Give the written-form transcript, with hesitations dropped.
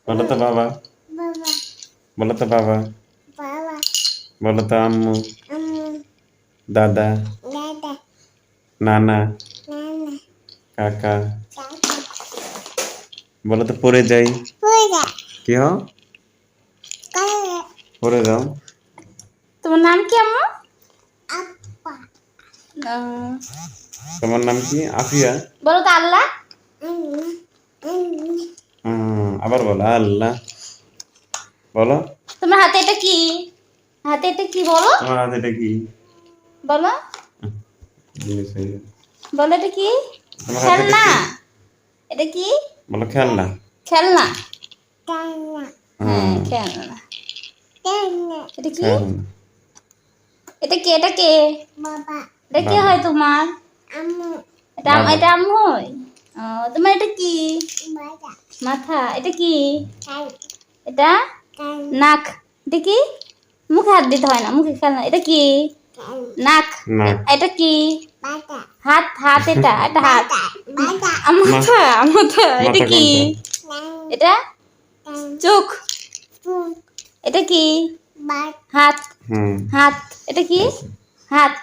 বলো তো বাবা, বলো তো বাবা, বলো তো আম্মু, দাদা, নানা, কাকা, বলো তো পড়ে যাই। কি হও? পড়ে যাও। তোমার নাম কি আম্মু? তোমার নাম কি? আফিয়া। বলো তো আল্লাহ। আবার বলো আল্লাহ। বলো তোমার হাতে এটা কি? হাতে এটা কি বলো? তোমার হাতে এটা কি? বলো বলো এটা কি? তোমার হাতে এটা খেলনা। কি? এটা কি? বলো খেলনা। খেলনা। হ্যাঁ হুম, খেলনা। এটা কি? খেলনা। এটা কে? এটা কে? এটা কে বাবা, হয় তোমার? এটা বাবা, এটা আম্মু হয়। ও, তোমার এটা কি? মাথা। এটা কি? এটা নাক। এটা কি? মুখে হাত দিতে হয় না, মুখে খেলনা। এটা কি? নাক। নাক। এটা কি? হাত। হাত এটা এটা হাত। মাথা। মাথা। এটা মাথা কি? কোনটা? এটা চোখ। এটা কি? হাত। হুম, হাত। এটা কি? হাত।